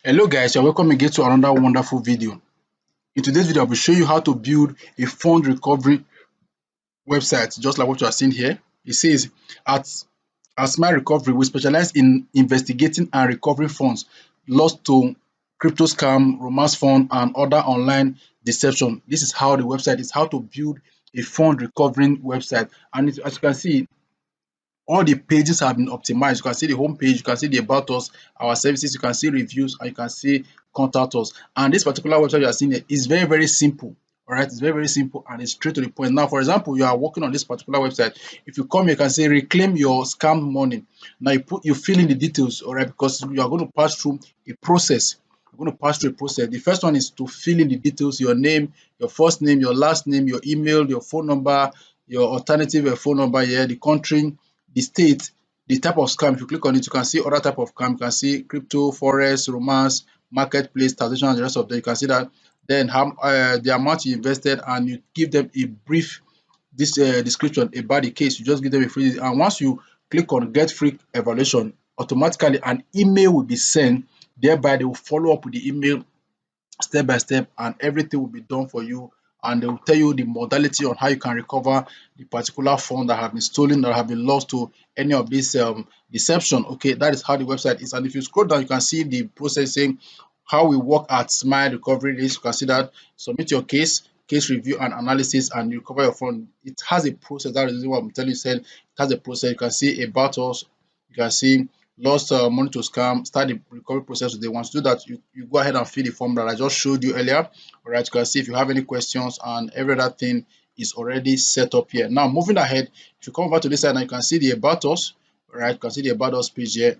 Hello guys, you're welcome again to another wonderful video. In today's video, I will show you how to build a fund recovery website, just like what you are seeing here. It says, at Smile Recovery, we specialize in investigating and recovering funds lost to crypto scam, romance fund, and other online deception. This is how the website is, how to build a fund recovering website. And as you can see, all the pages have been optimized. You can see the home page, you can see the about us, our services, you can see reviews, and you can see contact us. And this particular website you are seeing here is very, very simple. All right, it's very, very simple and it's straight to the point. Now, for example, you are working on this particular website. If you come here, you can say reclaim your scam money. Now you fill in the details, all right, because you are going to pass through a process. You're going to pass through a process. The first one is to fill in the details: your name, your first name, your last name, your email, your phone number, your alternative phone number here, the country, the state, the type of scam. If you click on it, you can see other type of scam. You can see crypto, forex, romance, marketplace, taxation, and the rest of them. You can see that. Then how the amount you invested, and you give them a brief description about the case. You just give them a free, and once you click on get free evaluation, automatically an email will be sent. Thereby, they will follow up with the email step by step, and everything will be done for you, and they will tell you the modality on how you can recover the particular fund that have been stolen or have been lost to any of this deception. Okay, that is how the website is. And if you scroll down, you can see the process saying how we work at Smile Recovery List. You can see that submit your case review and analysis, and you recover your fund. It has a process. That is what I'm telling you. Said it has a process. You can see about us, you can see lost money to scam, start the recovery process today. Once you do that, you go ahead and fill the form that I just showed you earlier. All right, you can see if you have any questions, and every other thing is already set up here. Now, moving ahead, if you come over to this side, now you can see the about us. All right, you can see the about us page here.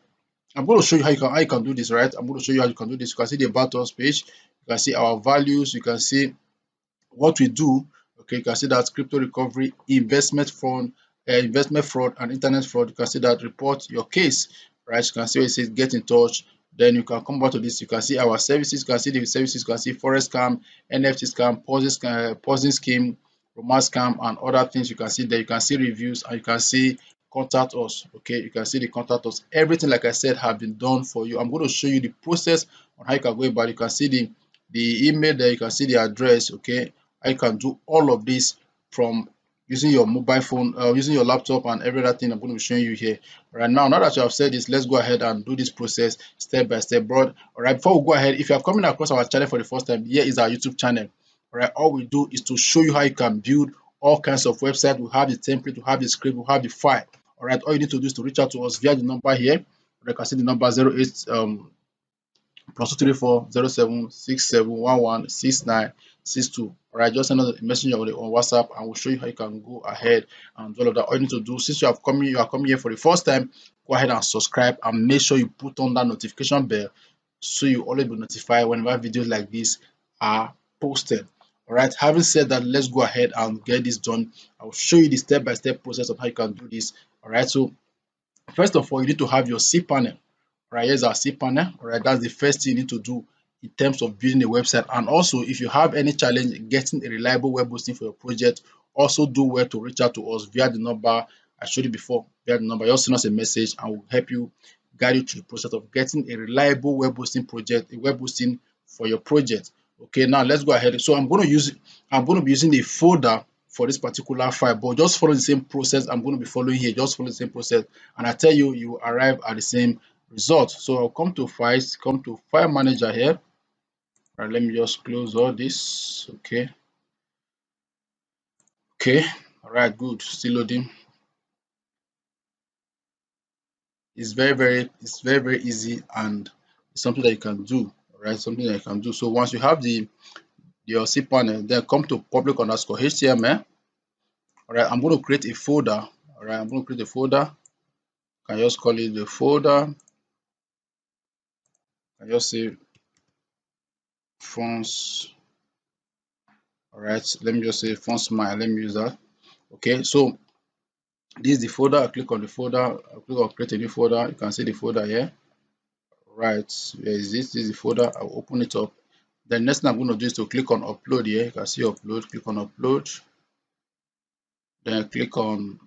I'm going to show you how you can do this, right? I'm going to show you how you can do this. You can see the about us page. You can see our values. You can see what we do. Okay, you can see that crypto recovery, investment fraud, and internet fraud. You can see that report your case, right? You can see where it says get in touch. Then you can come back to this. You can see our services. You can see the services. You can see forex scam, NFT scam, pausing scheme, romance scam, and other things. You can see there. You can see reviews, and you can see contact us. Okay, you can see the contact us. Everything, like I said, have been done for you. I'm going to show you the process on how you can go about it. You can see the email there. You can see the address. Okay, I can do all of this from using your mobile phone, using your laptop, and every other thing I'm going to be showing you here right now. Now that you have said this, let's go ahead and do this process step by step, bro. All right, before we go ahead, if you are coming across our channel for the first time, here is our YouTube channel. All right, all we do is to show you how you can build all kinds of websites. We have the template, we have the script, we have the file. All right, all you need to do is to reach out to us via the number here. You can see the number 08 +234 0767116962. All right, just send us a message on WhatsApp, and we'll show you how you can go ahead and do all of that. All you need to do, since you are coming here for the first time, go ahead and subscribe, and make sure you put on that notification bell so you always be notified whenever videos like this are posted. All right, having said that, let's go ahead and get this done. I'll show you the step-by-step process of how you can do this. All right, so first of all, you need to have your cPanel. Right, here's our cPanel. All right, that's the first thing you need to do in terms of building a website. And also, if you have any challenge getting a reliable web hosting for your project, also do well to reach out to us via the number I showed you before. Via the number, just send us a message, and we'll help you, guide you through the process of getting a reliable web hosting project, a web hosting for your project. Okay, now let's go ahead. So I'm going to be using a folder for this particular file, but just follow the same process I'm going to be following here. Just follow the same process, and I tell you, you arrive at the same result. So I'll come to files, come to file manager here. All right, let me just close all this. Okay, all right, good. Still loading. It's very easy, and it's something that you can do. All right, something that you can do. So once you have your cPanel, then come to public_html. All right, I'm going to create a folder. All right, I'm going to create a folder. I can just call it the folder. I just say fonts. All right, let me just say font smile. Let me use that. Okay, so this is the folder. I click on the folder. I click on create a new folder. You can see the folder here. Right, where is this? This is the folder. I'll open it up. The next thing I'm going to do is to click on upload here. You can see upload. Click on upload. Then click on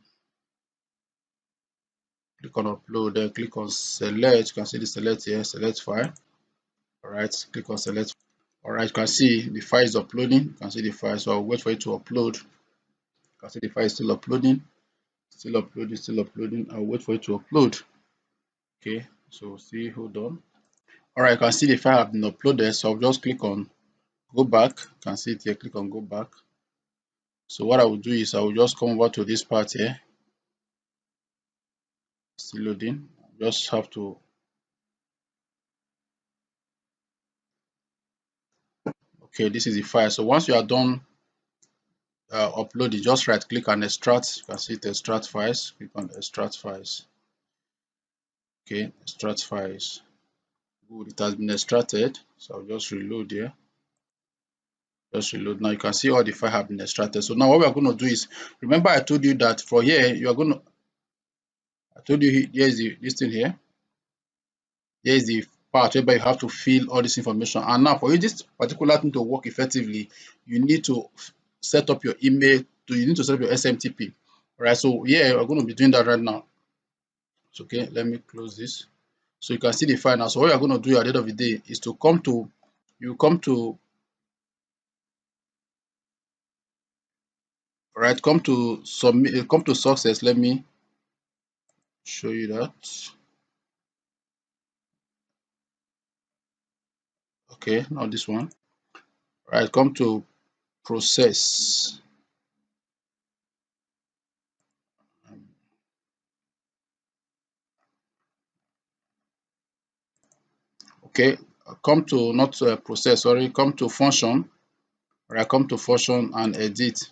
upload. Then click on select. You can see the select here. Select file. All right, click on select. All right, you can see the file is uploading. You can see the file, so I'll wait for it to upload. You can see the file is still uploading, still uploading, still uploading. I'll wait for it to upload. Okay, so see, hold on. All right, you can see the file have been uploaded, so I'll just click on go back. You can see it here, click on go back. So what I will do is I will just come over to this part here, still loading. Just have to, okay, this is the file. So once you are done uploading, just right click and extract. You can see it, extract files. Click on extract files. Okay, extract files. Good, it has been extracted. So I'll just reload here. Just reload. Now you can see all the file have been extracted. So now what we are going to do is, remember I told you that for here you are going to, I told you here is the this thing here. Here is the part whereby you have to fill all this information. And now for you this particular thing to work effectively, you need to set up your email. You need to set up your SMTP. All right. So yeah, we're going to be doing that right now. So, okay, let me close this. So you can see the file now. So what you're going to do at the end of the day is to come to, you come to, right, come to submit, come to success. Let me show you that. Okay, not this one. Right, come to process. Okay, come to not process, sorry, come to function. Right, come to function and edit.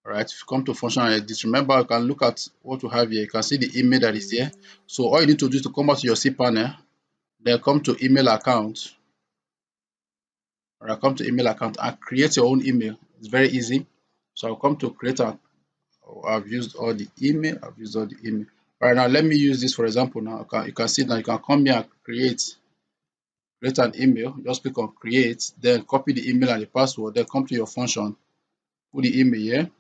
All right, come to function and edit. Remember, you can look at what we have here. You can see the email that is here. So all you need to do is to come out to your cPanel, then come to email account. All right, come to email account and create your own email. It's very easy. So I'll come to create a, I've used all the email. I've used all the email. All right, now let me use this for example. Now you can see now you can come here and create an email. Just click on create, then copy the email and the password. Then come to your function, put the email here.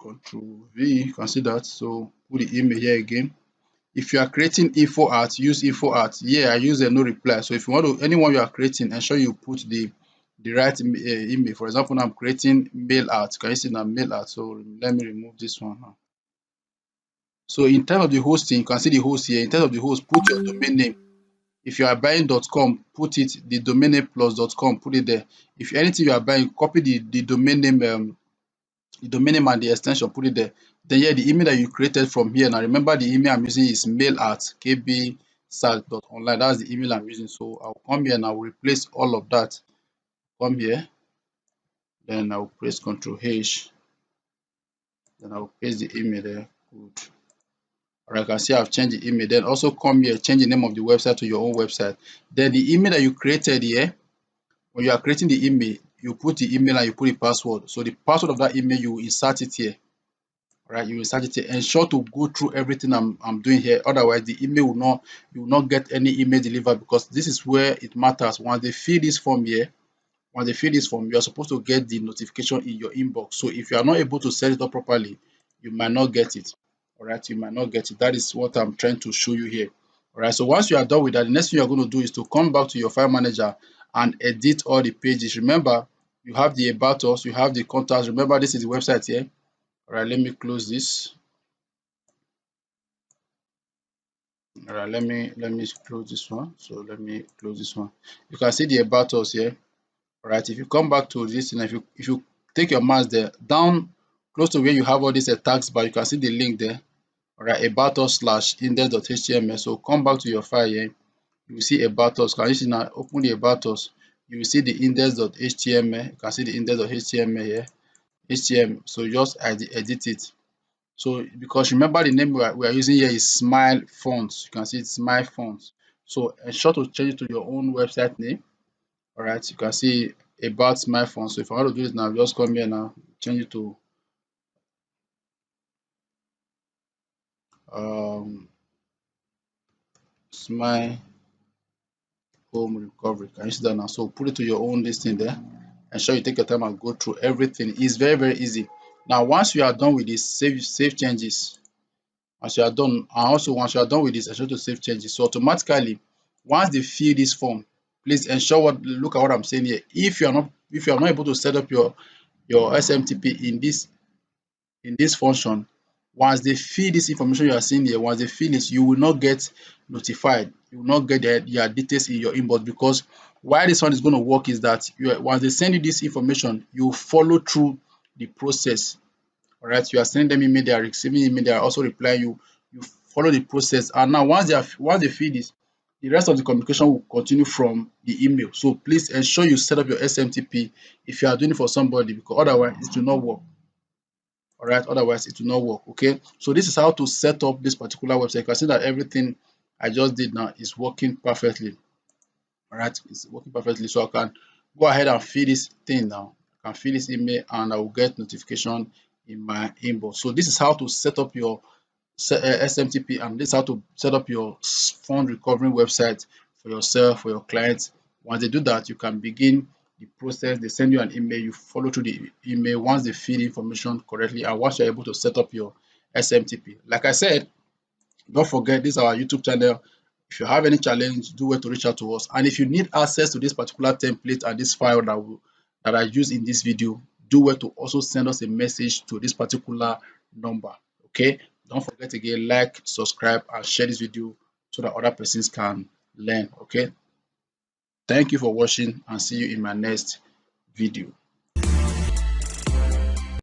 Control V, you can see that. So put the email here again. If you are creating info at, use info at. Yeah, I use a no reply. So if you want to, anyone you are creating, ensure you put the right email. For example, now I'm creating mail at. Can you see now mail at? So let me remove this one now. So in terms of the hosting, you can see the host here. In terms of the host, put your domain name. If you are buying .com, put it the domain name plus .com, put it there. If anything you are buying, copy the domain name, the domain name and the extension, put it there. Then here the email that you created from here. Now remember the email I'm using is mail at kbsat.online. That's the email I'm using. So I'll come here and I'll replace all of that. Come here, then I'll press Ctrl H. Then I'll paste the email there. Good. Or I can see I've changed the email. Then also come here, change the name of the website to your own website. Then the email that you created here, when you are creating the email, you put the email and you put the password. So the password of that email, you insert it here. Right, you insert it here. Ensure to go through everything I'm doing here. Otherwise, the email will not, you will not get any email delivered, because this is where it matters. Once they fill this form here, once they fill this form, you are supposed to get the notification in your inbox. So if you are not able to set it up properly, you might not get it. All right, you might not get it. That is what I'm trying to show you here. All right, so once you are done with that, the next thing you're going to do is to come back to your file manager and edit all the pages. Remember, you have the about us, you have the contacts. Remember, this is the website here. All right, let me close this. All right, let me close this one. So let me close this one. You can see the about us here. All right, if you come back to this, and if you take your mouse there down close to where you have all these tags bar, you can see the link there. All right, about us / index.html. So come back to your file here. You will see about us. Can you see now? Open the about us. You will see the index.html. You can see the index.html here. HTML. So just edit it. So because remember the name we are using here is Smile Fonts. You can see it's Smile Fonts. So ensure to change it to your own website name. All right, you can see about Smile Fonts. So if I want to do it now, just come here now, change it to um, Smile Home Recovery. Can you see that now? So put it to your own listing there. Ensure you take your time and go through everything. It's very, very easy. Now, once you are done with this, save changes. Once you are done, and also once you are done with this, ensure to save changes. So automatically, once they fill this form, please ensure what look at what I'm saying here. If you are not able to set up your SMTP in this function, once they fill this information you are seeing here, once they fill it, you will not get notified. You will not get their details in your inbox, because why this one is going to work is that once they send you this information, you follow through the process. All right, you are sending them email, they are receiving email, they are also replying you. You follow the process, and now once they fill this, the rest of the communication will continue from the email. So please ensure you set up your SMTP if you are doing it for somebody, because otherwise it will not work. All right, otherwise it will not work. Okay, so this is how to set up this particular website. You can see that everything I just did now is working perfectly. All right, it's working perfectly. So I can go ahead and fill this thing now. I can fill this email and I will get notification in my inbox. So this is how to set up your SMTP, and this is how to set up your fund recovery website for yourself, for your clients. Once they do that, you can begin the process. They send you an email, you follow through the email once they feed information correctly, and once you're able to set up your SMTP. Like I said, don't forget, this is our YouTube channel. If you have any challenge, do well to reach out to us. And if you need access to this particular template and this file that I use in this video, do well to also send us a message to this particular number. Okay, don't forget again, like, subscribe, and share this video so that other persons can learn. Okay, thank you for watching, and see you in my next video.